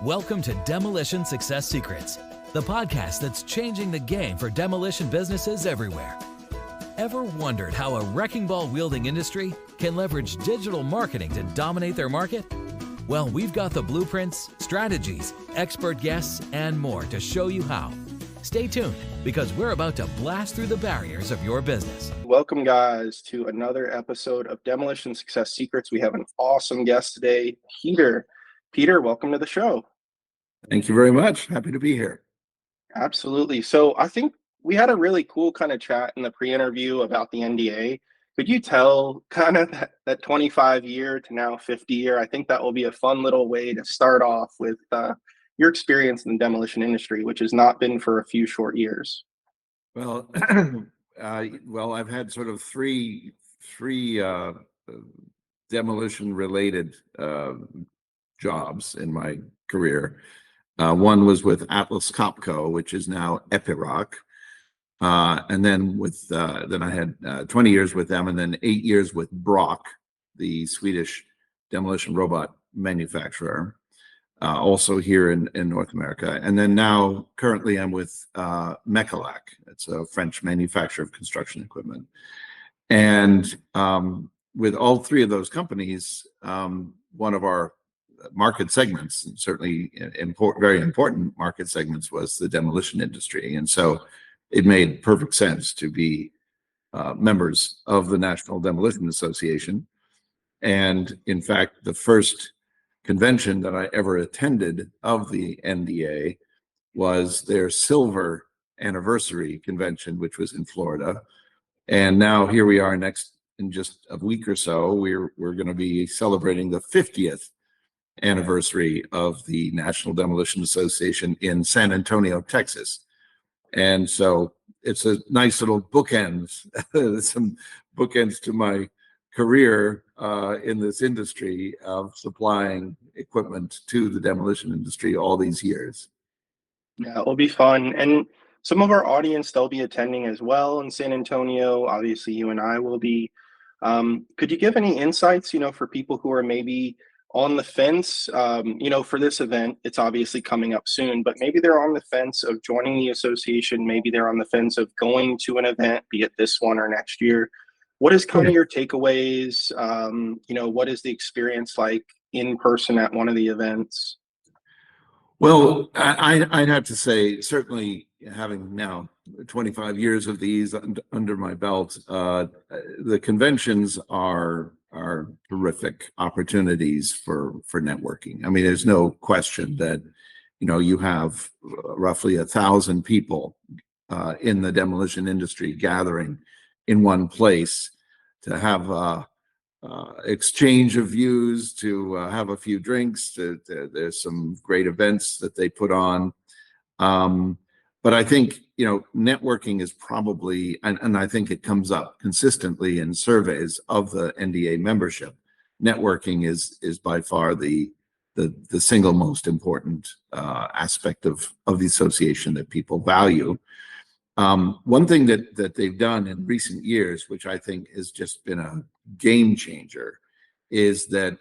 Welcome to Demolition Success Secrets, the podcast that's changing the game for demolition businesses everywhere. Ever wondered how a wrecking ball wielding industry can leverage digital marketing to dominate their market? Well, we've got the blueprints, strategies, expert guests, and more to show you how. Stay tuned, because we're about to blast through the barriers of your business. Welcome, guys, to another episode of Demolition Success Secrets. We have an awesome guest today, Peter. Peter, welcome to the show. Thank you very much. Happy to be here. Absolutely. So I think we had a really cool kind of chat in the pre-interview about the NDA. Could you tell kind of that 25-year to now 50-year? I think that will be a fun little way to start off with your experience in the demolition industry, which has not been for a few short years. Well, I've had sort of three demolition-related jobs in my career. One was with Atlas Copco, which is now Epiroc, and then then I had 20 years with them, and then 8 years with Brock, the Swedish demolition robot manufacturer, also here in North America. And then now, currently, I'm with Mecalac. It's a French manufacturer of construction equipment. And with all three of those companies, one of our market segments, and certainly very important market segments, was the demolition industry. And so it made perfect sense to be members of the National Demolition Association. And in fact, the first convention that I ever attended of the NDA was their silver anniversary convention, which was in Florida. And now here we are in just a week or so, we're going to be celebrating the 50th anniversary of the National Demolition Association in San Antonio, Texas. And so it's a nice little bookends, some bookends to my career in this industry of supplying equipment to the demolition industry all these years. Yeah, it will be fun. And some of our audience, they'll be attending as well in San Antonio. Obviously, you and I will be. Could you give any insights, for people who are maybe on the fence, for this event? It's obviously coming up soon, but maybe they're on the fence of joining the association. Maybe they're on the fence of going to an event, be it this one or next year. What is kind of your takeaways? What is the experience like in person at one of the events? Well, I'd have to say, certainly having now 25 years of these under my belt, the conventions are terrific opportunities for networking. I mean, there's no question that, you have roughly 1,000 people in the demolition industry gathering in one place to have exchange of views, to have a few drinks. There's some great events that they put on. But I think, networking is probably, and I think it comes up consistently in surveys of the NDA membership, networking is by far the single most important aspect of the association that people value. One thing that they've done in recent years, which I think has just been a game changer, is that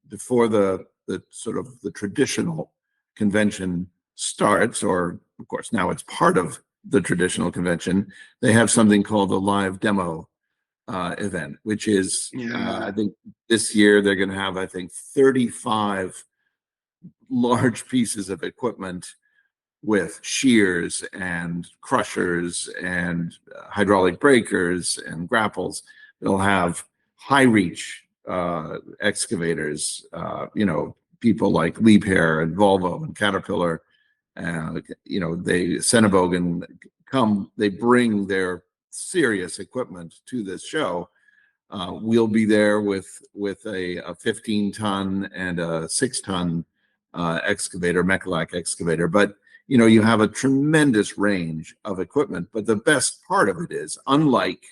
before the sort of the traditional convention starts, or of course now it's part of the traditional convention, they have something called the live demo event, which is I think this year they're going to have 35 large pieces of equipment with shears and crushers and hydraulic breakers and grapples. They'll have high reach excavators, people like Liebherr and Volvo and Caterpillar, Senebogen come, they bring their serious equipment to this show. We'll be there with a 15-ton and a 6-ton excavator, Mecalac excavator. But you have a tremendous range of equipment. But the best part of it is, unlike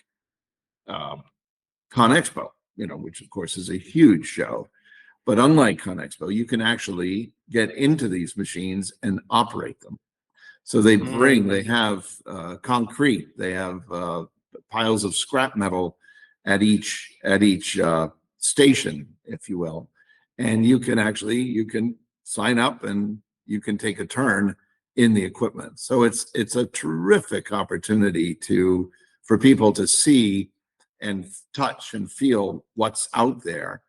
ConExpo, which of course is a huge show, but unlike ConExpo, you can actually get into these machines and operate them. So they have concrete, they have piles of scrap metal at each station, if you will, and you can sign up and you can take a turn in the equipment. So it's a terrific opportunity for people to see and touch and feel what's out there.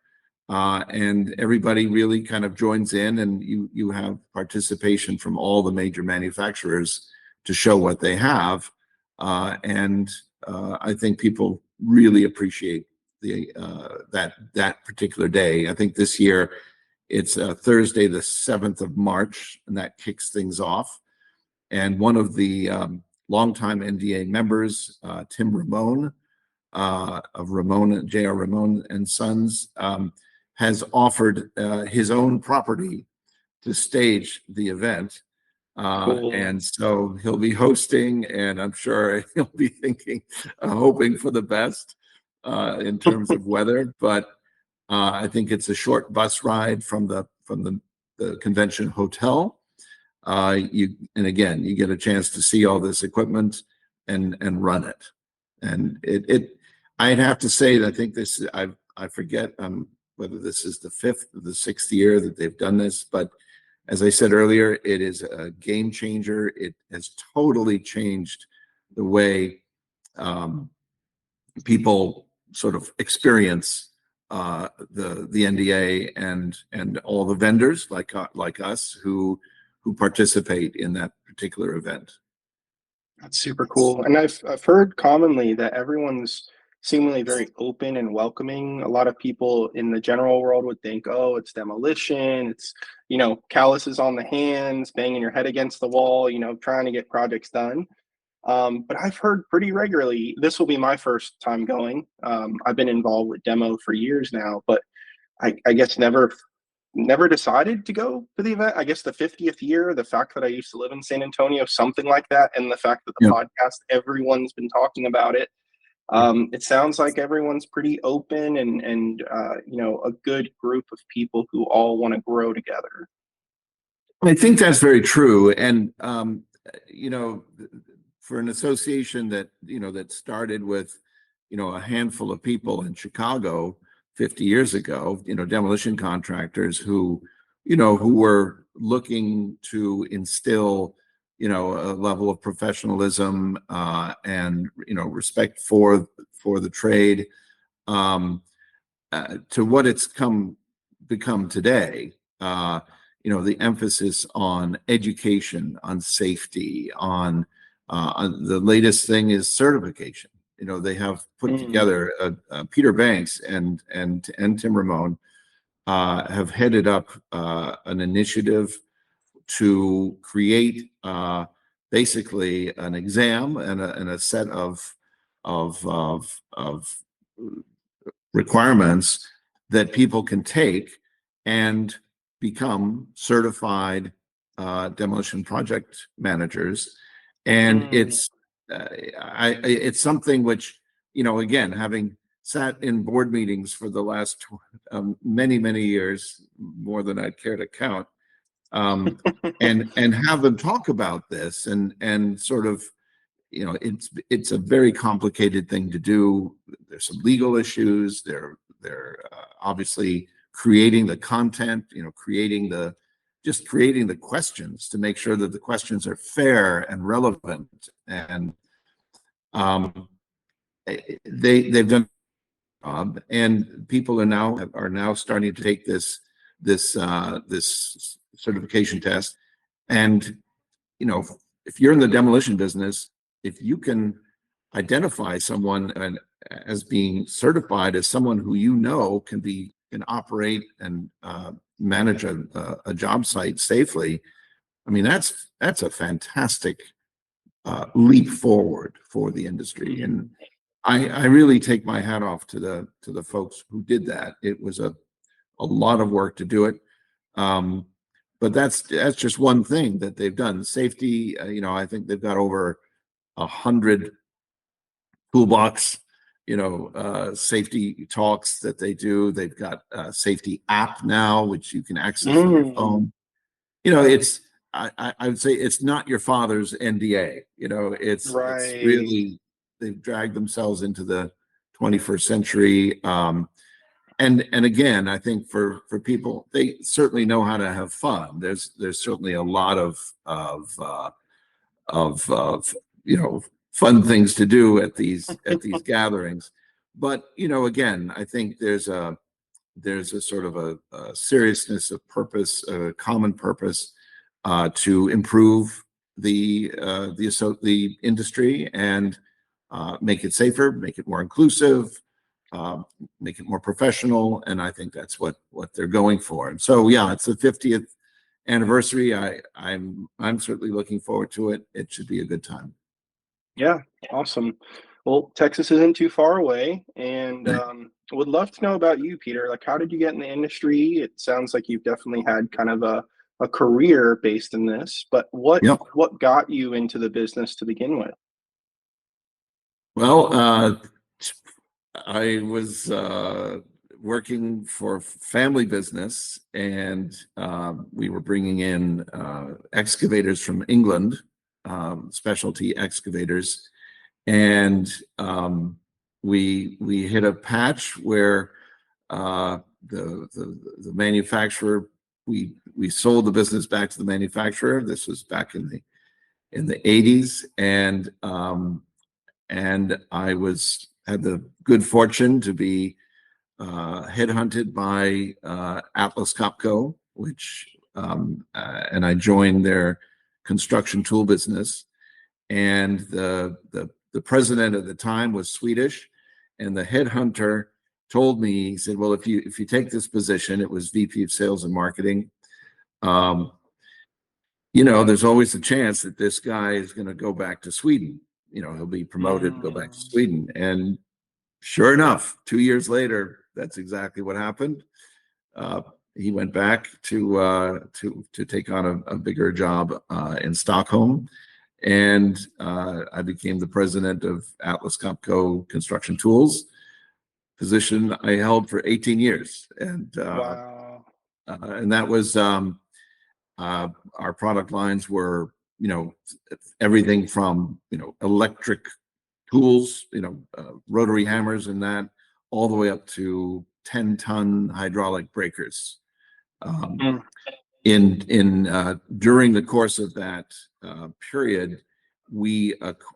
And everybody really kind of joins in, and you have participation from all the major manufacturers to show what they have. And I think people really appreciate that particular day. I think this year it's Thursday, the 7th of March, and that kicks things off. And one of the longtime NDA members, Tim Ramone, of Ramone, J.R. Ramone and Sons, has offered his own property to stage the event. Cool. And so he'll be hosting, and I'm sure he'll be hoping for the best in terms of weather. But I think it's a short bus ride from the convention hotel. And again, you get a chance to see all this equipment and run it. And I'd have to say that I think I forget whether this is the 5th or the 6th year that they've done this, but as I said earlier, it is a game changer. It has totally changed the way people sort of experience the NDA and all the vendors like us who participate in that particular event. That's super cool. And I've heard commonly that everyone's seemingly very open and welcoming. A lot of people in the general world would think, oh, it's demolition, it's, calluses on the hands, banging your head against the wall, trying to get projects done. But I've heard pretty regularly, this will be my first time going. I've been involved with demo for years now, but I guess never decided to go to the event. I guess the 50th year, the fact that I used to live in San Antonio, something like that, and the fact that the podcast, everyone's been talking about it. It sounds like everyone's pretty open and a good group of people who all want to grow together. I think that's very true. And, for an association that started with, a handful of people in Chicago 50 years ago, demolition contractors who were looking to instill, a level of professionalism and, respect for the trade, to what it's become today. The emphasis on education, on safety, on the latest thing is certification. They have put together Peter Banks and Tim Ramone have headed up an initiative to create basically an exam and a set of requirements that people can take and become certified demolition project managers. And it's something which, again, having sat in board meetings for the last many years, more than I'd care to count, and have them talk about this and sort of, it's a very complicated thing to do. There's some legal issues. They're obviously creating the content, creating the questions to make sure that the questions are fair and relevant. And they've done a job, and people are now starting to take this certification test. And if you're in the demolition business, if you can identify someone as being certified as someone who can operate and manage a job site safely, I mean, that's a fantastic leap forward for the industry. And I really take my hat off to the folks who did that. It was a lot of work to do it. But that's just one thing that they've done. Safety, I think they've got over 100 toolbox, safety talks that they do. They've got a safety app now, which you can access on your phone. I would say it's not your father's NDA. It's really, they've dragged themselves into the 21st century. And again, I think for people, they certainly know how to have fun. There's certainly a lot of fun things to do at these gatherings. But again, I think there's a sort of a seriousness of purpose, a common purpose, to improve the industry and make it safer, make it more inclusive, make it more professional, and I think that's what they're going for. And so, yeah, it's the 50th anniversary. I'm certainly looking forward to it. It should be a good time. Yeah, awesome. Well, Texas isn't too far away, and would love to know about you, Peter. Like, how did you get in the industry? It sounds like you've definitely had kind of a career based in this, but what Yep. what got you into the business to begin with? Well, I was working for family business, and we were bringing in excavators from England, specialty excavators, and we hit a patch where the manufacturer, we sold the business back to the manufacturer. This was back in the 80s, and I had the good fortune to be headhunted by Atlas Copco, and I joined their construction tool business. And the president at the time was Swedish, and the headhunter told me, he said, "Well, if you take this position," it was VP of Sales and Marketing, there's always a chance that this guy is going to go back to Sweden. He'll be promoted and go back to Sweden. And sure enough, 2 years later, that's exactly what happened. He went back to take on a bigger job in Stockholm, and I became the president of Atlas Copco Construction Tools, position I held for 18 years. And Wow. and that was our product lines were everything from electric tools, rotary hammers and that, all the way up to 10-ton hydraulic breakers. During the course of that period,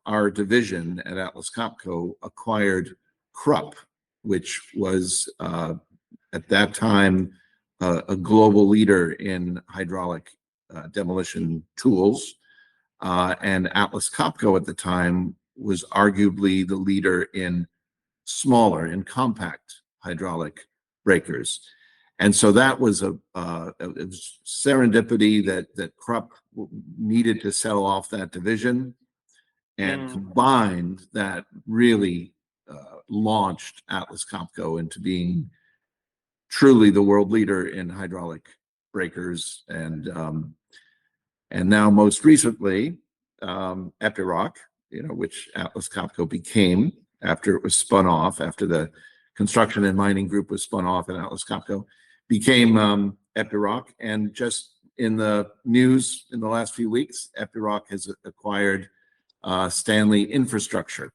our division at Atlas Copco acquired Krupp, which was at that time a global leader in hydraulic demolition tools, and Atlas Copco at the time was arguably the leader in smaller and compact hydraulic breakers. And so that was it was serendipity that Krupp needed to sell off that division, and combined that really launched Atlas Copco into being truly the world leader in hydraulic breakers. And now most recently, Epiroc, which Atlas Copco became after it was spun off, after the construction and mining group was spun off, and Atlas Copco became Epiroc. And just in the news in the last few weeks, Epiroc has acquired Stanley Infrastructure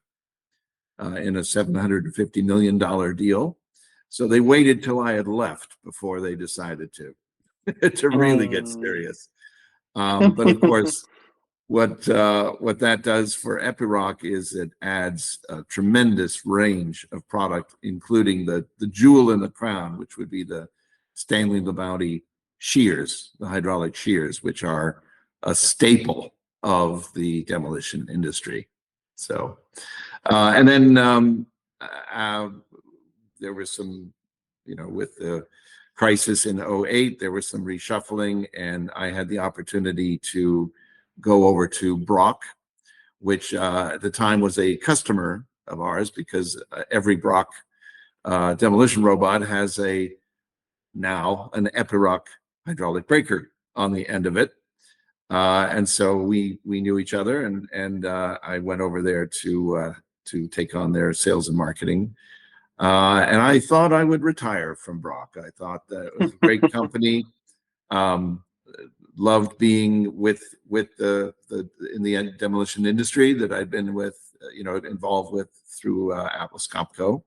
in a $750 million deal. So they waited till I had left before they decided to really get serious. But of course, what that does for Epiroc is it adds a tremendous range of product, including the jewel in the crown, which would be the Stanley Labouty shears, the hydraulic shears, which are a staple of the demolition industry. So, and then there was some, with the crisis in 2008, there was some reshuffling, and I had the opportunity to go over to Brock, which at the time was a customer of ours, because every Brock demolition robot has now an Epiroc hydraulic breaker on the end of it. And so we knew each other, and I went over there to take on their sales and marketing. And I thought I would retire from Brock. I thought that it was a great company. Loved being with in the demolition industry that I'd been with, involved with through Atlas Copco.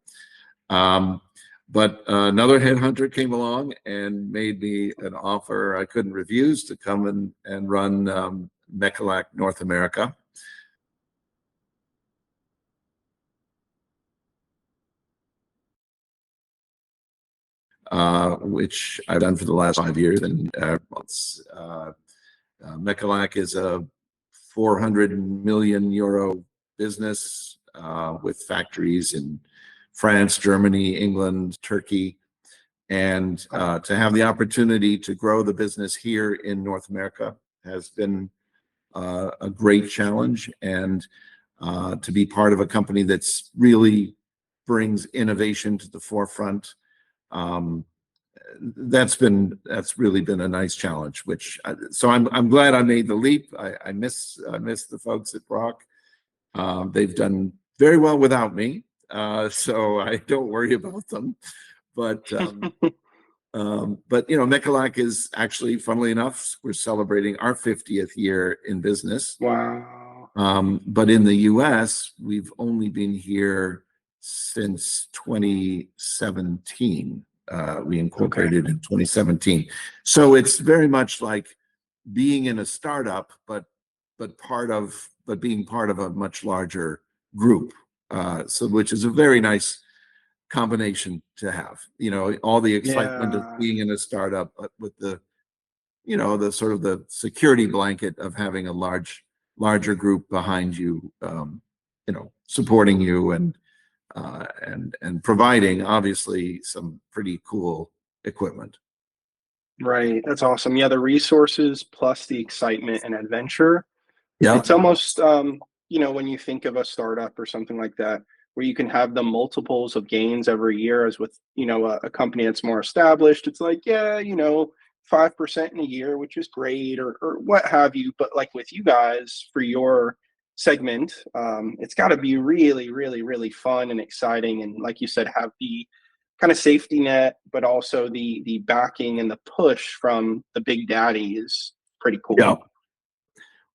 But another headhunter came along and made me an offer I couldn't refuse to come and run Mecalac North America. Which I've done for the last 5 years. And Mecalac is a 400 million euro business with factories in France, Germany, England, Turkey. And to have the opportunity to grow the business here in North America has been a great challenge. And to be part of a company that's really brings innovation to the forefront, that's really been a nice challenge. So I'm glad I made the leap. I miss the folks at Brock. They've done very well without me, so I don't worry about them. But Mecalac is actually, funnily enough, we're celebrating our 50th year in business. Wow. But in the US, we've only been here since 2017. We incorporated in 2017. So it's very much like being in a startup, but being part of a much larger group. Which is a very nice combination to have. All the excitement of being in a startup, but with the sort of the security blanket of having a larger group behind you, supporting you and providing obviously some pretty cool equipment. Right. That's awesome. Yeah, the resources plus the excitement and adventure. Yeah. It's almost, when you think of a startup or something like that, where you can have the multiples of gains every year, as with, a company that's more established, it's like, 5% in a year, which is great, or what have you. But like with you guys, for your segment, it's got to be really, really, really fun and exciting. And like you said, have the kind of safety net, but also the backing and the push from the big daddy is pretty cool. Yeah.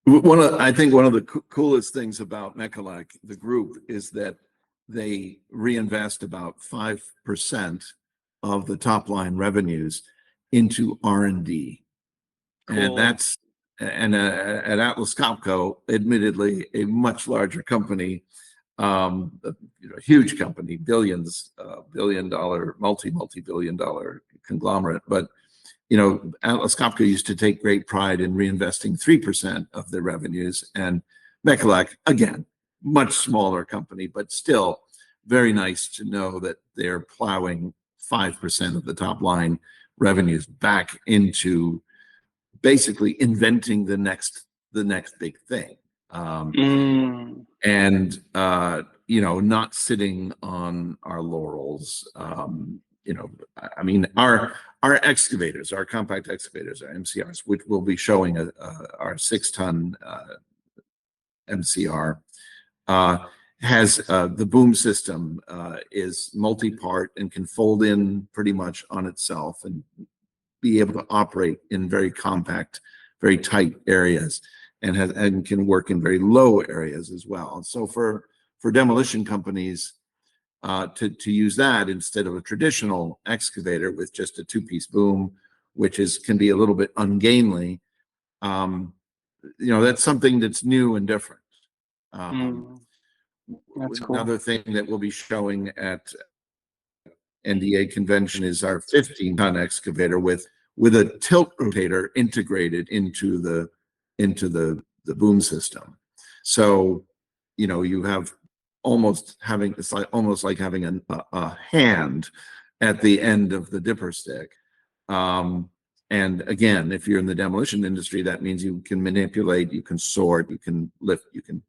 I think one of the coolest things about Mecalac, the group, is that they reinvest about 5% of the top line revenues into R&D. Cool. And at Atlas Copco, admittedly a much larger company, huge company, billion-dollar, multi-billion-dollar conglomerate. But Atlas Copco used to take great pride in reinvesting 3% of their revenues, and Mecalac, again, much smaller company, but still very nice to know that they're plowing 5% of the top line revenues back into basically inventing the next big thing. And not sitting on our laurels. I mean, our excavators, our compact excavators, our MCRs, which we'll be showing our 6-ton MCR, has the boom system is multi-part and can fold in pretty much on itself and be able to operate in very compact, very tight areas, and can work in very low areas as well. And so for demolition companies to use that instead of a traditional excavator with just a 2-piece boom, which can be a little bit ungainly, that's something that's new and different. That's cool. Another thing that we'll be showing at NDA convention is our 15-ton excavator with a tilt rotator integrated into the boom system. So you have almost like having a hand at the end of the dipper stick. And again, if you're in the demolition industry, that means you can manipulate, you can sort, you can lift, you can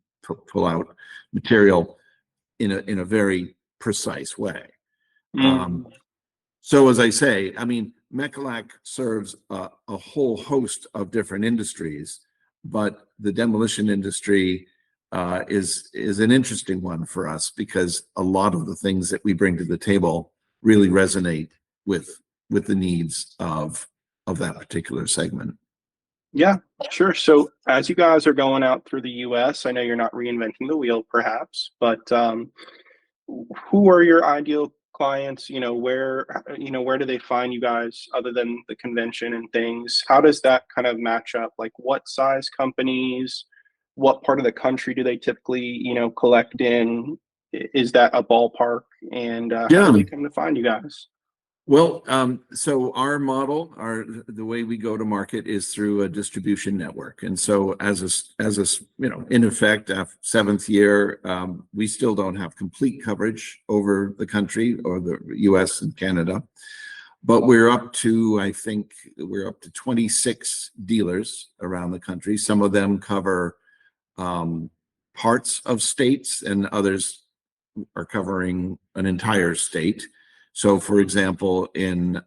pull out material in a very precise way. So as I say, I mean, Mecalac serves a whole host of different industries, but the demolition industry is an interesting one for us because a lot of the things that we bring to the table really resonate with the needs of that particular segment. Yeah, sure. So as you guys are going out through the US, I know you're not reinventing the wheel perhaps, but who are your ideal clients, where do they find you guys other than the convention and things? How does that kind of match up? Like what size companies, what part of the country do they typically, collect in? Is that a ballpark? And how Yeah. do they come to find you guys? Well, so our model, the way we go to market is through a distribution network. And so in effect, after seventh year, we still don't have complete coverage over the country or the US and Canada, but I think we're up to 26 dealers around the country. Some of them cover parts of states, and others are covering an entire state. So, for example, in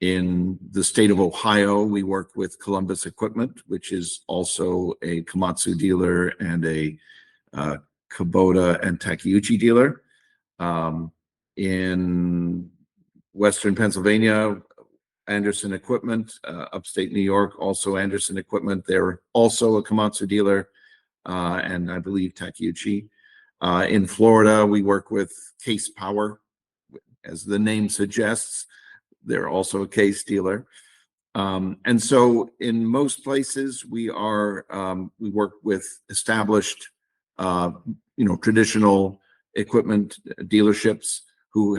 the state of Ohio, we work with Columbus Equipment, which is also a Komatsu dealer and a Kubota and Takeuchi dealer. In Western Pennsylvania, Anderson Equipment, upstate New York, also Anderson Equipment. They're also a Komatsu dealer, and I believe Takeuchi. In Florida, we work with Case Power. As the name suggests, they're also a Case dealer. And so in most places, we work with established, traditional equipment dealerships who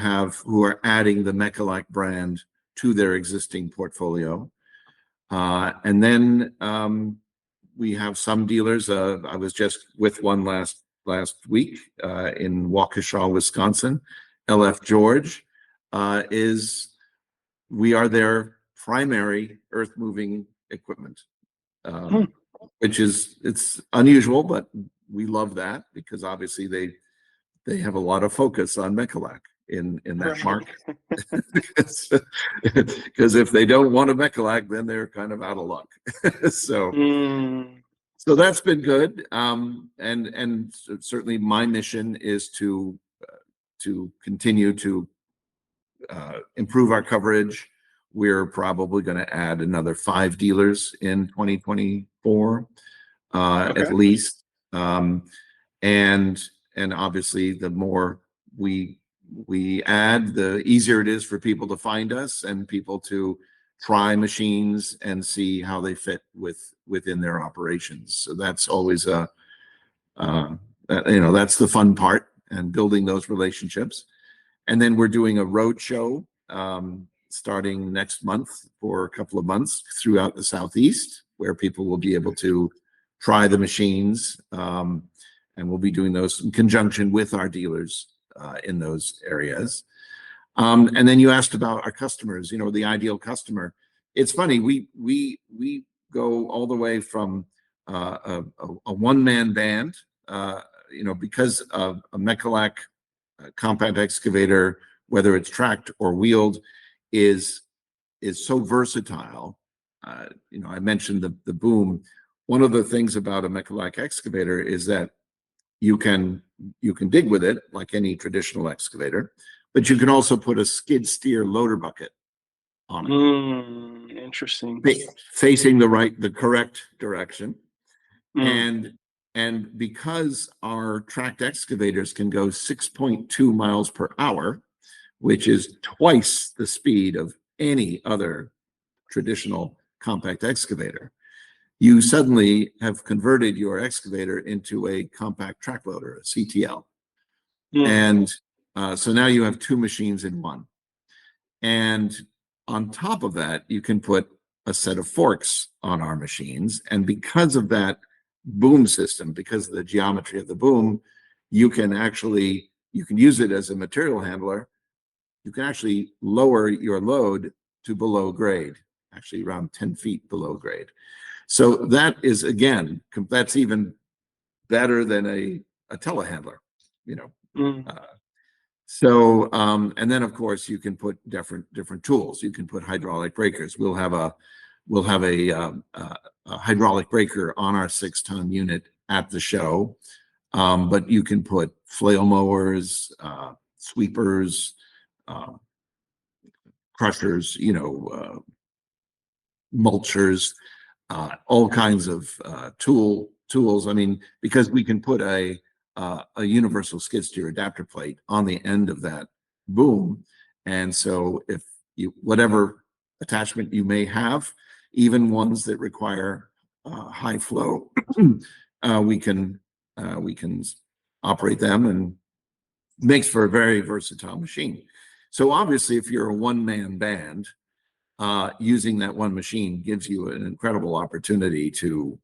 are adding the Mechalak brand to their existing portfolio. And then we have some dealers. I was just with one last week in Waukesha, Wisconsin. LF George we are their primary earth moving equipment, which it's unusual, but we love that because obviously they have a lot of focus on Mechalak in that market. Because if they don't want a Mechalak, then they're kind of out of luck. So that's been good. And certainly my mission is to continue to improve our coverage. We're probably going to add another 5 dealers in 2024, okay, at least. And obviously, the more we add, the easier it is for people to find us and people to try machines and see how they fit within their operations. So that's always that's the fun part, and building those relationships. And then we're doing a road show starting next month for a couple of months throughout the Southeast, where people will be able to try the machines. And we'll be doing those in conjunction with our dealers in those areas. And then you asked about our customers, the ideal customer. It's funny, we go all the way from a one-man band, because of a Mechalak compact excavator, whether it's tracked or wheeled, is so versatile. I mentioned the boom. One of the things about a Mechalak excavator is that you can dig with it like any traditional excavator, but you can also put a skid steer loader bucket on it. Interesting. Facing the correct direction. And because our tracked excavators can go 6.2 miles per hour, which is twice the speed of any other traditional compact excavator, you suddenly have converted your excavator into a compact track loader, a CTL. And so now you have 2 machines in one. And on top of that, you can put a set of forks on our machines. And because of that boom system, because of the geometry of the boom, you can use it as a material handler. You can actually lower your load to below grade, actually around 10 feet below grade. So that is, again, that's even better than a telehandler, and then of course you can put different tools. You can put hydraulic breakers. We'll have a hydraulic breaker on our 6-ton unit at the show, but you can put flail mowers, sweepers, crushers, mulchers, all kinds of tools. I mean, because we can put a universal skid steer adapter plate on the end of that boom. And so if you, whatever attachment you may have, even ones that require high flow, we can operate them, and makes for a very versatile machine. So obviously, if you're a one-man band, using that one machine gives you an incredible opportunity to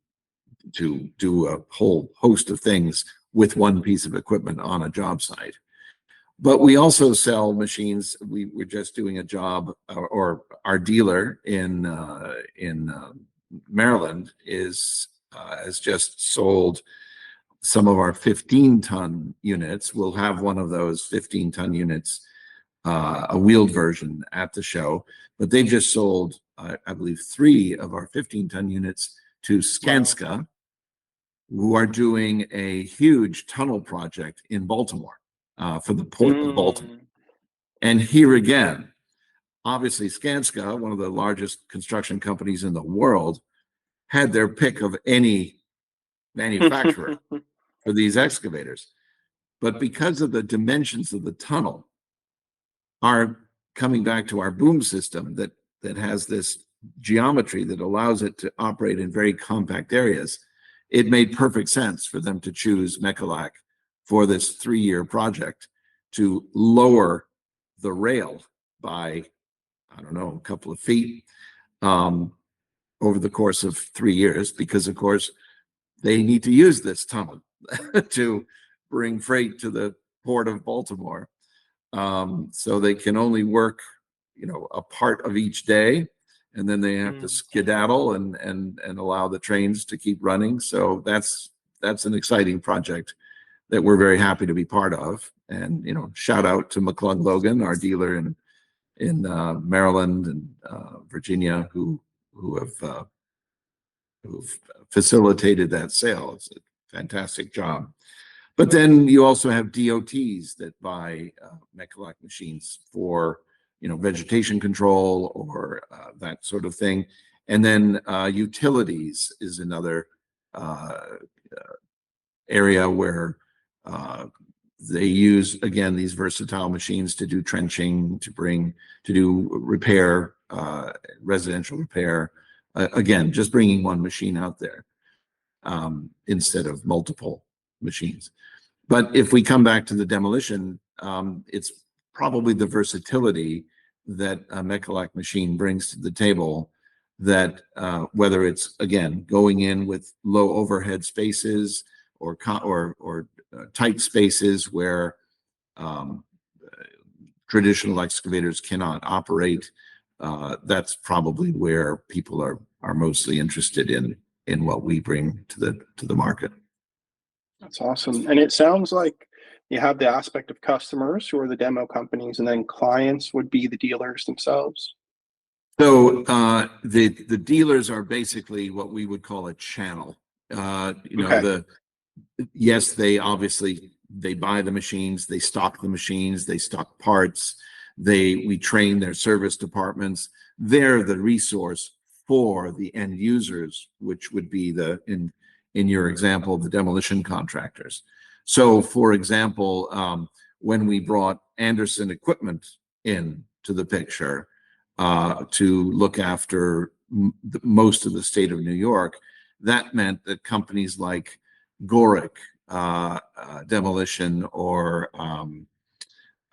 do a whole host of things with one piece of equipment on a job site. But we also sell machines. We're just doing a job, or our dealer in Maryland has just sold some of our 15-ton units. We'll have one of those 15-ton units, a wheeled version, at the show. But they just sold, I believe, 3 of our 15-ton units to Skanska, wow, who are doing a huge tunnel project in Baltimore, for the port of Baltimore. And here again, obviously, Skanska, one of the largest construction companies in the world, had their pick of any manufacturer for these excavators. But because of the dimensions of the tunnel, our coming back to our boom system that has this geometry that allows it to operate in very compact areas, it made perfect sense for them to choose Mechalak for this 3-year project to lower the rail by, I don't know, a couple of feet over the course of 3 years, because of course they need to use this tunnel to bring freight to the port of Baltimore. So they can only work, a part of each day, and then they have to skedaddle and allow the trains to keep running. So that's an exciting project that we're very happy to be part of. And shout out to McClung Logan, our dealer in Maryland and Virginia, who've facilitated that sale. It's a fantastic job. But then you also have DOTs that buy Mechalak machines for vegetation control or that sort of thing. And then utilities is another area where they use, again, these versatile machines to do trenching, to do repair, residential repair. Again, just bringing one machine out there instead of multiple machines. But if we come back to the demolition, it's probably the versatility that a Mechalak machine brings to the table, that whether it's, again, going in with low overhead spaces or tight spaces where traditional excavators cannot operate, that's probably where people are mostly interested in what we bring to the market. That's awesome. And it sounds like you have the aspect of customers who are the demo companies, and then clients would be the dealers themselves. So the dealers are basically what we would call a channel. Yes, they obviously buy the machines, they stock the machines, they stock parts, we train their service departments. They're the resource for the end users, which would be in your example, the demolition contractors. So, for example, when we brought Anderson Equipment in to the picture to look after most of the state of New York, that meant that companies like Gorick Demolition, or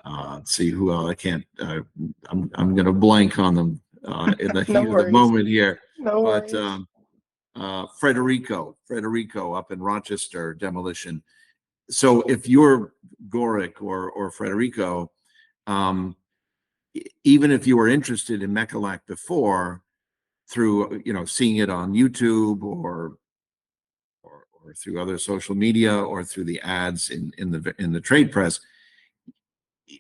let's see who else. I can't. I'm going to blank on them in the heat of the moment here. No worries. Frederico up in Rochester Demolition. So if you're Gorick or Frederico, even if you were interested in Mechalak before, through seeing it on YouTube or through other social media or through the ads in the trade press,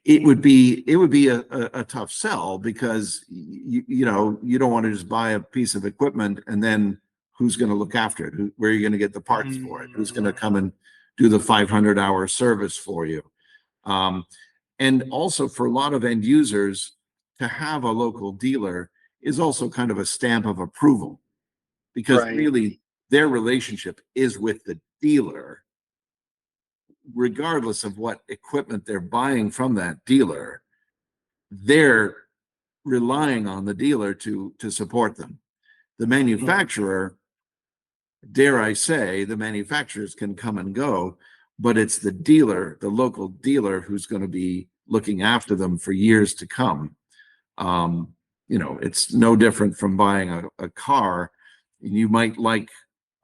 it would be a tough sell, because you don't want to just buy a piece of equipment and then who's going to look after it? Where are you going to get the parts for it? Who's going to come and do the 500-hour service for you? And also, for a lot of end users, to have a local dealer is also kind of a stamp of approval, because really their relationship is with the dealer, regardless of what equipment they're buying from that dealer. they're relying on the dealer to support them. The manufacturer, dare I say, the manufacturers can come and go, but it's the dealer, the local dealer, who's going to be looking after them for years to come. It's no different from buying a car. You might like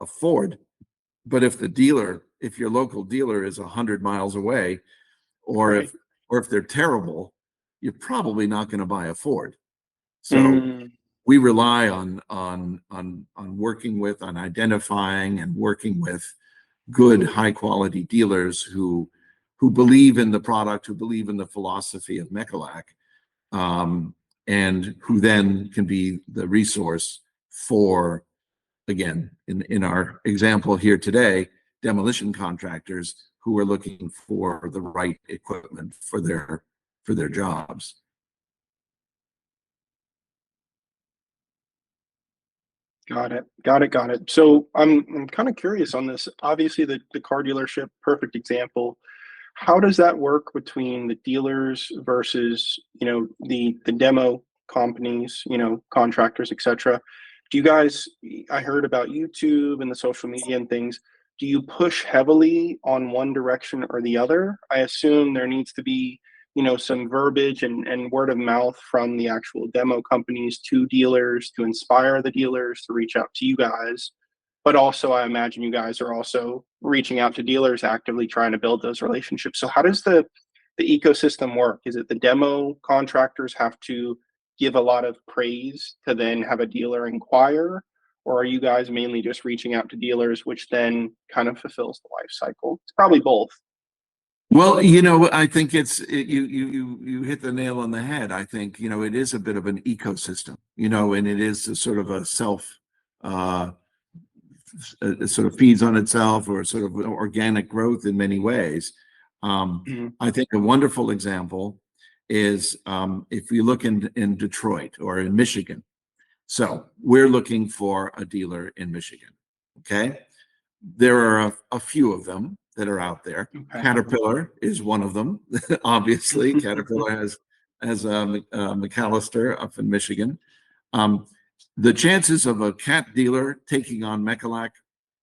a Ford, but if your local dealer is 100 miles away, or Right. if they're terrible, you're probably not going to buy a Ford. So Mm, we rely on working with, on identifying and working with good, high quality dealers who believe in the product, who believe in the philosophy of Mechalak, and who then can be the resource for, again, in our example here today, demolition contractors who are looking for the right equipment for their jobs. got it. Got it. Got it. So I'm kind of curious on this. Obviously, the car dealership, perfect example. How does that work between the dealers versus, the demo companies, contractors, etc.? Do you guys, I heard about YouTube and the social media and things. Do you push heavily on one direction or the other? I assume there needs to be, some verbiage and word of mouth from the actual demo companies to dealers to inspire the dealers to reach out to you guys. But also, I imagine you guys are also reaching out to dealers, actively trying to build those relationships. So how does the ecosystem work? Is it the demo contractors have to give a lot of praise to then have a dealer inquire? Or are you guys mainly just reaching out to dealers, which then kind of fulfills the life cycle? It's probably both. Well, I think you hit the nail on the head. I think, it is a bit of an ecosystem, and it is a sort of a uh, it sort of feeds on itself, or sort of organic growth in many ways. Mhm. I think a wonderful example is, if you look in Detroit or in Michigan. So we're looking for a dealer in Michigan. Okay. There are a few of them that are out there. Okay. Caterpillar is one of them. Obviously, Caterpillar has McAllister up in Michigan. Um, the chances of a cat dealer taking on Mechalak,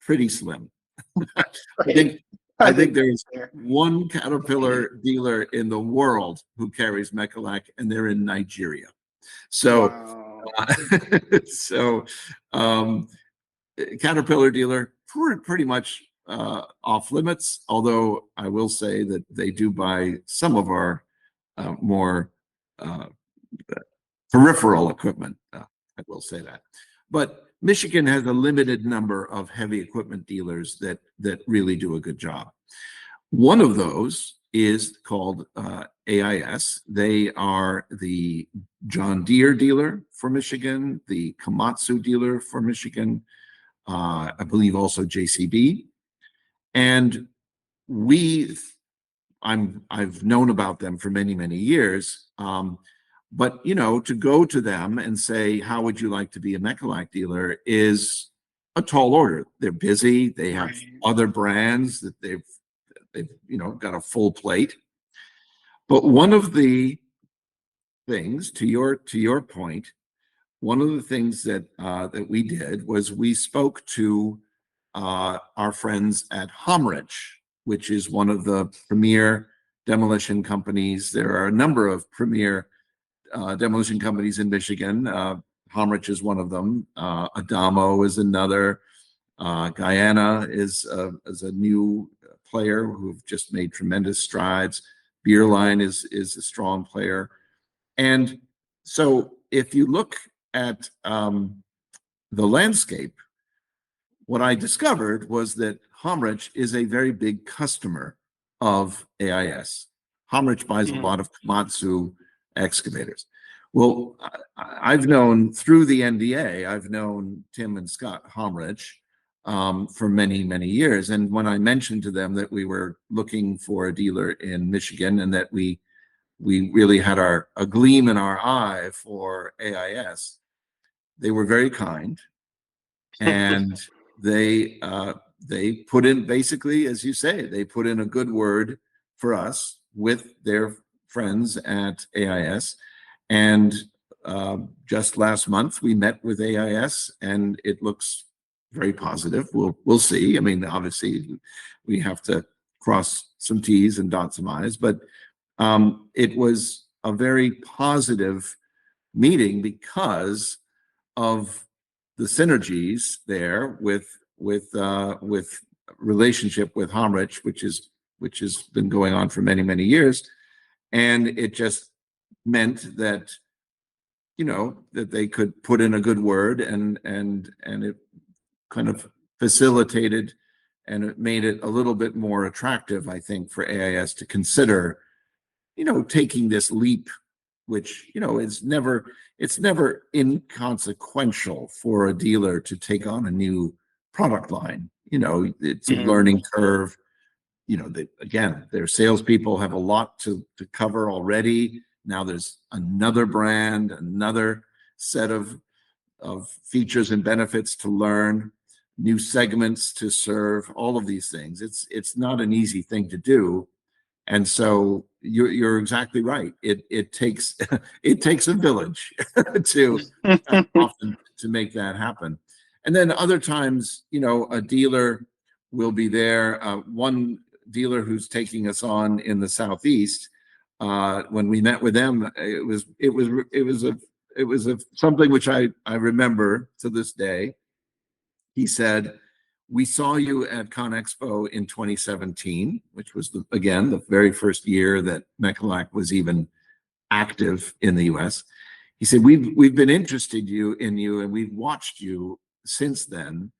pretty slim. I Right. think I I think think there's that's fair. one Caterpillar dealer in the world who carries Mechalak, and they're in Nigeria. So, Wow. uh, so um, Caterpillar dealer pretty much off limits. Although I will say that they do buy some of our more uh, peripheral equipment. I will say that. But Michigan has a limited number of heavy equipment dealers that really do a good job. One of those is called AIS. They are the John Deere dealer for Michigan, the Komatsu dealer for Michigan, I believe also JCB. And we I've known about them for many, many years. But to go to them and say, how would you like to be a Mechalak dealer, is a tall order. They're busy. They have Right. other brands that they've got a full plate. But one of the things, to your point, one of the things that we did was we spoke to our friends at Homrich, which is one of the premier demolition companies. There are a number of premier demolition companies in Michigan. Homrich is one of them. Adamo is another. Guyana is a new player who've just made tremendous strides. Beerline is a strong player. And so if you look at the landscape, what I discovered was that Homrich is a very big customer of AIS. Homrich buys a Mhm. lot of Komatsu excavators. Well, I've known through the NDA, I've known Tim and Scott Homrich for many, many years. And when I mentioned to them that we were looking for a dealer in Michigan, and that we really had a gleam in our eye for AIS, they were very kind, and they put in, basically, as you say, they put in a good word for us with their friends at AIS. And just last month, we met with AIS, and it looks very positive. We'll see. I mean, obviously, we have to cross some T's and dot some I's, but it was a very positive meeting because of the synergies there with relationship with Homrich, which has been going on for many years, and it just meant that that they could put in a good word, and it kind of facilitated, and it made it a little bit more attractive, I think, for AIS to consider taking this leap, which it's never inconsequential for a dealer to take on a new product line. It's a learning curve. Again, their salespeople have a lot to cover already. Now there's another brand, another set of features and benefits to learn, new segments to serve, all of these things. It's not an easy thing to do. And so you're exactly right. It takes it takes a village to often to make that happen. And then other times, a dealer will be there. One dealer who's taking us on in the Southeast, when we met with them, it was something which I remember to this day. He said, "We saw you at ConExpo in 2017, which was again the very first year that Mechalak was even active in the U.S." He said, "We've been interested in you, and we've watched you since then.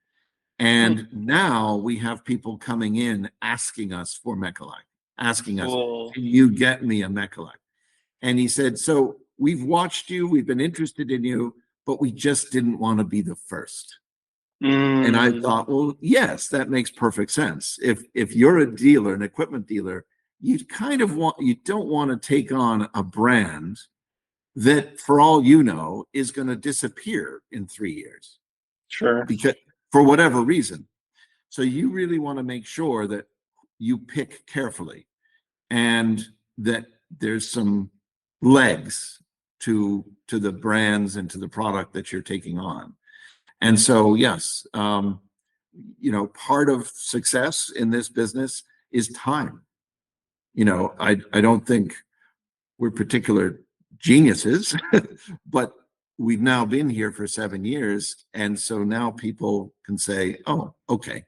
And now we have people coming in asking us for Mechalak, asking us, can you get me a Mechalak?" And he said, "So we've watched you, we've been interested in you, but we just didn't want to be the first." And I thought, well, yes, that makes perfect sense. If you're a dealer, an equipment dealer, you don't want to take on a brand that, for all you know, is going to disappear in 3 years. Sure. Because for whatever reason. So you really want to make sure that you pick carefully and that there's some legs to the brands and to the product that you're taking on. And so, yes, part of success in this business is time. I don't think we're particular geniuses, but we've now been here for 7 years. And so now people can say, oh, okay,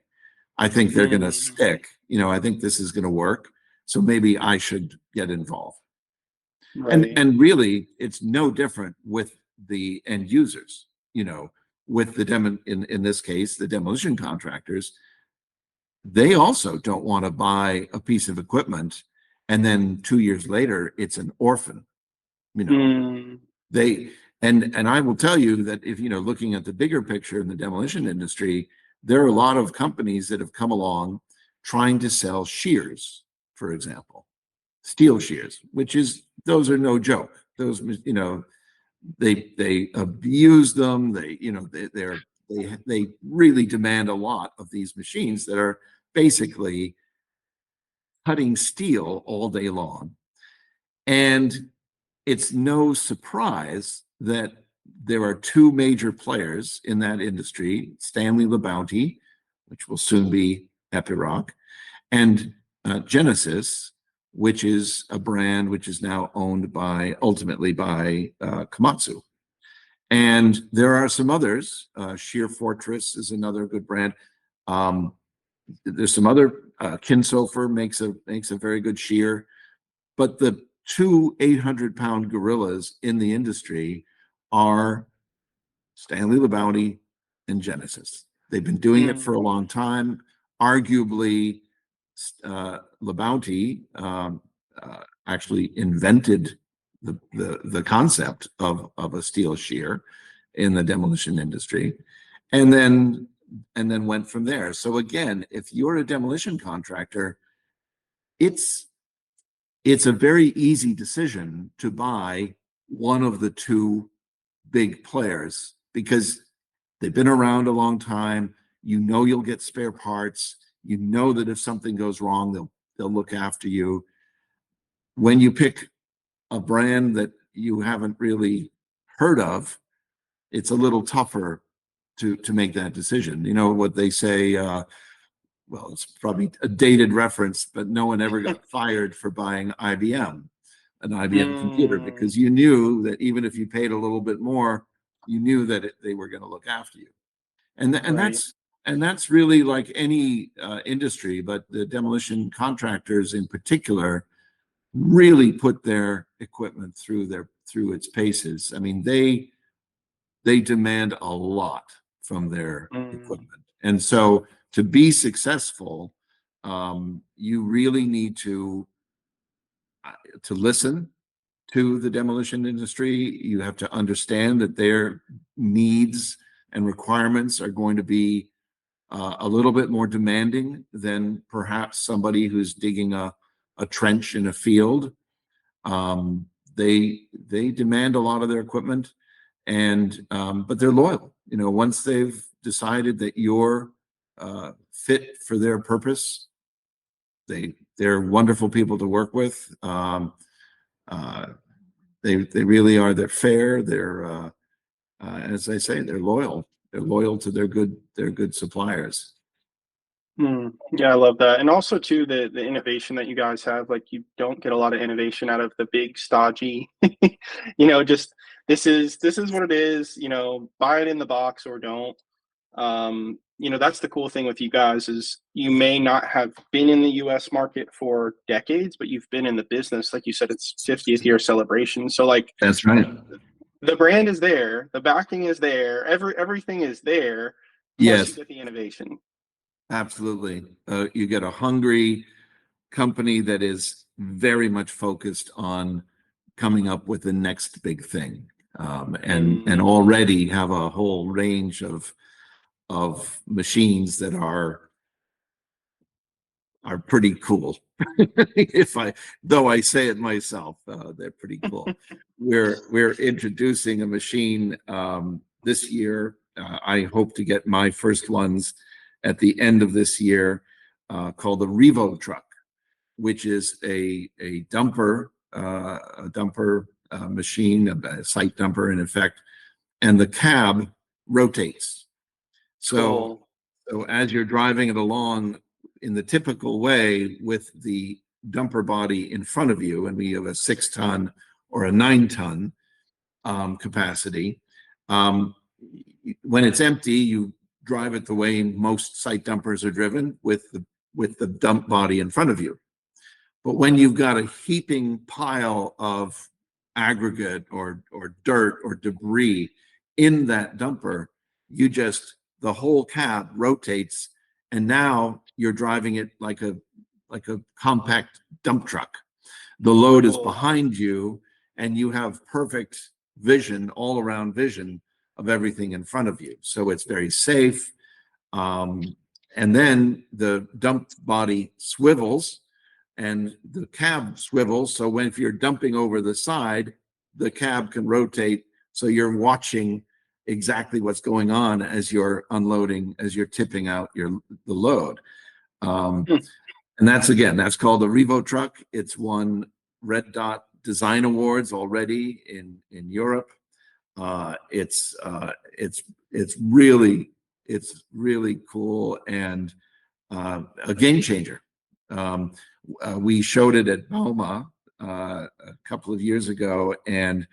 I think they're going to stick. I think this is going to work. So maybe I should get involved. Right. And really, it's no different with the end users, with the in this case, the demolition contractors. They also don't want to buy a piece of equipment and then 2 years later it's an orphan. They and I will tell you that if looking at the bigger picture in the demolition industry, there are a lot of companies that have come along trying to sell shears, for example, steel shears, those are no joke. Those they abuse them. They really demand a lot of these machines that are basically cutting steel all day long. And it's no surprise that there are two major players in that industry, Stanley LaBounty, which will soon be Epiroc, and Genesis, which is a brand which is now owned ultimately by Komatsu. And there are some others. Shear Fortress is another good brand. There's some other, Kinsofer makes a very good shear, but the two 800-pound gorillas in the industry are Stanley LaBounty and Genesis. They've been doing it for a long time. Arguably, LaBounty actually invented the concept of a steel shear in the demolition industry, and then went from there. So again, if you're a demolition contractor, it's a very easy decision to buy one of the two big players because they've been around a long time. You'll get spare parts. That if something goes wrong, they'll look after you. When you pick a brand that you haven't really heard of, it's a little tougher to make that decision. You know what they say, well, it's probably a dated reference, but no one ever got fired for buying an IBM computer, Mm, because you knew that even if you paid a little bit more, you knew that they were going to look after you. And right. that's really like any industry, but the demolition contractors in particular really put their equipment through its paces. I mean, they demand a lot from their Mm, equipment. And so to be successful, you really need to listen to the demolition industry. You have to understand that their needs and requirements are going to be a little bit more demanding than perhaps somebody who's digging a trench in a field. Um, they demand a lot of their equipment, and but they're loyal. You know, once they've decided that you're fit for their purpose, they're wonderful people to work with. Uh, they really are. They're fair. They're as I say, they're loyal. They're loyal to their good suppliers. yeah, I love that. And also too, the innovation that you guys have, like you don't get a lot of innovation out of the big stodgy, just this is what it is, buy it in the box or don't. That's the cool thing with you guys is you may not have been in the US market for decades, but you've been in the business. Like you said, it's 50th year celebration. So like That's right. the brand is there, the backing is there, everything is there, plus you Yes, get the innovation. absolutely. You get a hungry company that is very much focused on coming up with the next big thing, and Mm, already have a whole range of machines that are pretty cool. If I though I say it myself, they're pretty cool. We're introducing a machine this year. I hope to get my first ones at the end of this year, called the Revo truck, which is a dumper machine, a site dumper in effect, and the cab rotates. So cool. so as you're driving it along in the typical way with the dumper body in front of you, and we have a 6 ton or a 9 ton capacity. Um, when it's empty, you drive it the way most site dumpers are driven, with the dump body in front of you. But when you've got a heaping pile of aggregate or dirt or debris in that dumper, the whole cab rotates, and now you're driving it like a compact dump truck. The load is Cool. behind you, and you have perfect vision, all around vision of everything in front of you. So it's very safe. Um, and then the dump body swivels and the cab swivels. So if you're dumping over the side, the cab can rotate. So you're watching exactly what's going on as you're unloading, as you're tipping out the load. Um, Hmm. and that's called the Revo truck. It's won Red Dot Design Awards already in Europe. Uh, it's uh, it's it's really cool, and a game changer. Um, we showed it at Bauma a couple of years ago, and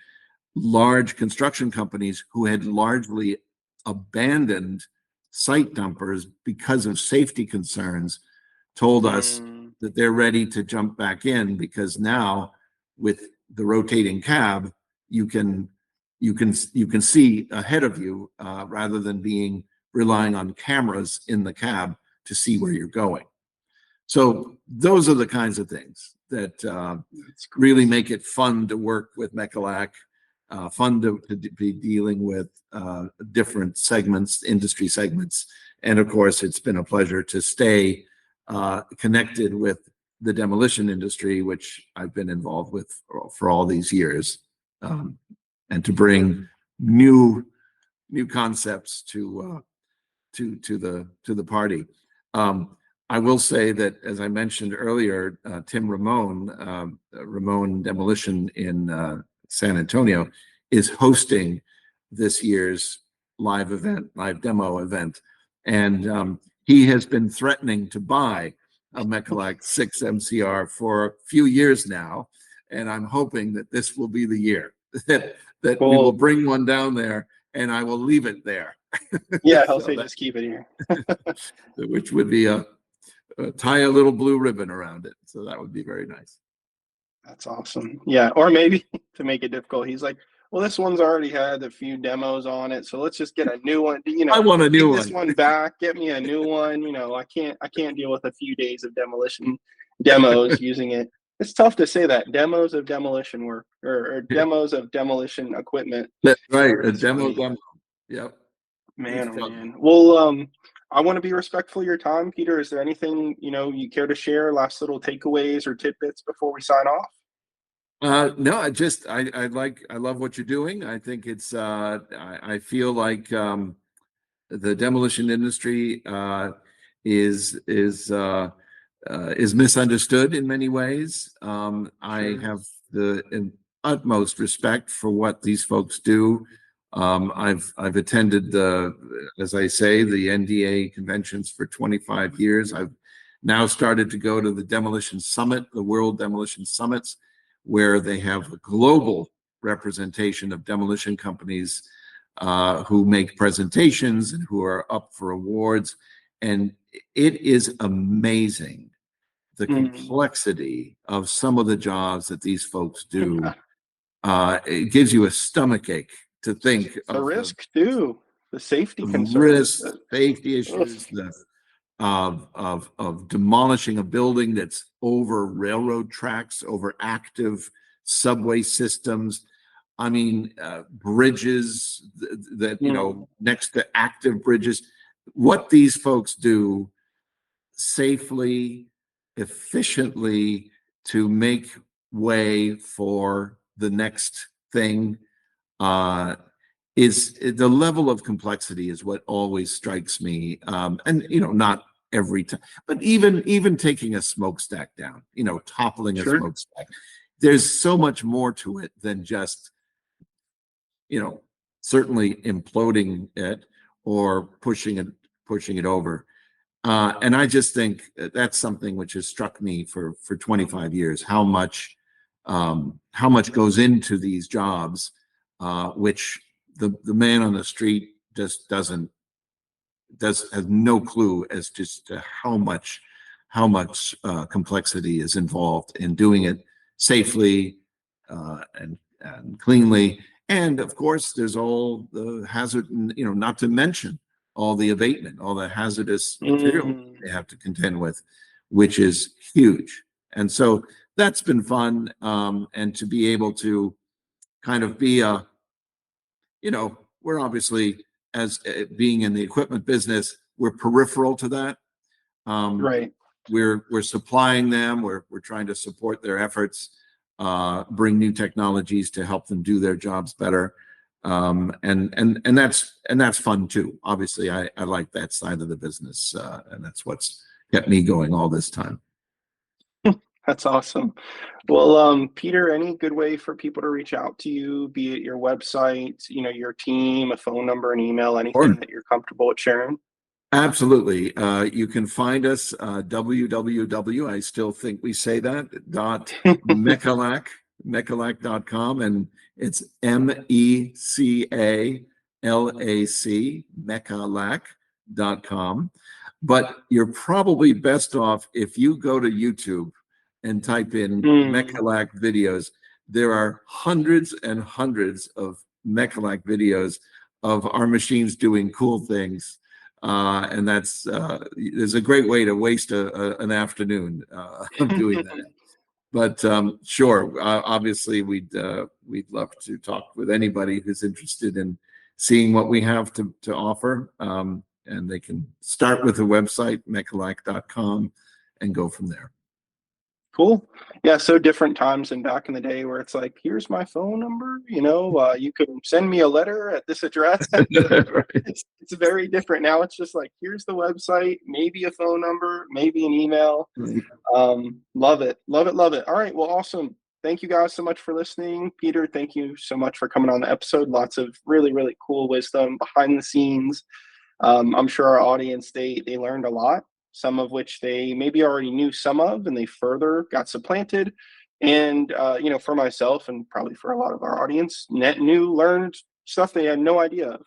large construction companies who had largely abandoned site dumpers because of safety concerns told us Mm, that they're ready to jump back in, because now with the rotating cab, you can you can see ahead of you, rather than relying on cameras in the cab to see where you're going. So those are the kinds of things that that's cool. really make it fun to work with Mechalak, fun to be dealing with different segments, industry segments. And of course, it's been a pleasure to stay connected with the demolition industry, which I've been involved with for all these years, and to bring new concepts to the party. I will say that, as I mentioned earlier, Tim Ramone, Ramone Demolition San Antonio, is hosting this year's live demo event. And he has been threatening to buy a Mechalak 6 MCR for a few years now. And I'm hoping that this will be the year that we will bring one down there, and I will leave it there. Yeah, he'll say just keep it here. Which would be tie a little blue ribbon around it. So that would be very nice. That's awesome. Yeah, or maybe to make it difficult, he's like, well, this one's already had a few demos on it, so let's just get a new one. I want a new one. This one back, get me a new one. I can't deal with a few days of demolition demos using it. It's tough to say that, demos of demolition work or demos of demolition equipment. That's right, a demo. Yep. Man, oh man. Well, I want to be respectful of your time, Peter. Is there anything you care to share? Last little takeaways or tidbits before we sign off? No, I love what you're doing. I think it's I feel like the demolition industry is misunderstood in many ways. I have the utmost respect for what these folks do. I've attended as I say, the NDA conventions for 25 years. I've now started to go to the Demolition Summit, the World Demolition Summits, where they have a global representation of demolition companies who make presentations and who are up for awards. And it is amazing the complexity of some of the jobs that these folks do. It gives you a stomachache to think the of risk too, the safety concerns, risk, safety issues, of demolishing a building that's over railroad tracks, over active subway systems. I mean, bridges that next to active bridges. What these folks do safely, efficiently to make way for the next thing is the level of complexity is what always strikes me. And not every time, but even taking a smokestack down, toppling a smokestack, there's so much more to it than just certainly imploding it or pushing it over. And I just think that's something which has struck me for 25 years, how much goes into these jobs, which the man on the street just has no clue as to how much complexity is involved in doing it safely and cleanly. And of course, there's all the hazard, not to mention all the abatement, all the hazardous material they have to contend with, which is huge. And so that's been fun. And to be able to kind of be we're obviously, as being in the equipment business, we're peripheral to that. Right. We're supplying them. We're trying to support their efforts, bring new technologies to help them do their jobs better. And that's fun too. Obviously, I like that side of the business, and that's what's kept me going all this time. That's awesome. Well, Peter, any good way for people to reach out to you, be it your website, your team, a phone number, an email, anything that you're comfortable with sharing? Absolutely. You can find us www, I still think we say that, Mechalak.com, and it's MECALAC, Mechalak.com. But you're probably best off if you go to YouTube and type in Mechalak videos. There are hundreds and hundreds of Mechalak videos of our machines doing cool things. And that's there's a great way to waste an afternoon of doing that. But sure, obviously we'd love to talk with anybody who's interested in seeing what we have to offer. And they can start with the website, Mechalak.com, and go from there. Cool. Yeah, so different times than back in the day where it's like, here's my phone number, you can send me a letter at this address. It's very different now. It's just like, here's the website, maybe a phone number, maybe an email. Love it. Love it. Love it. All right. Well, awesome. thank you guys so much for listening. Peter, thank you so much for coming on the episode. Lots of really, really cool wisdom behind the scenes. I'm sure our audience, they learned a lot, some of which they maybe already knew some of, and they further got supplanted. And, for myself and probably for a lot of our audience, learned stuff they had no idea of.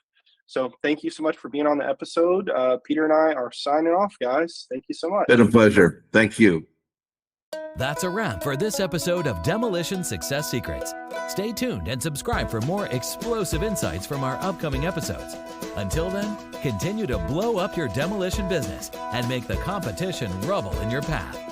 So thank you so much for being on the episode. Peter and I are signing off, guys. Thank you so much. Been a pleasure. Thank you. That's a wrap for this episode of Demolition Success Secrets. Stay tuned and subscribe for more explosive insights from our upcoming episodes. Until then, continue to blow up your demolition business and make the competition rubble in your path.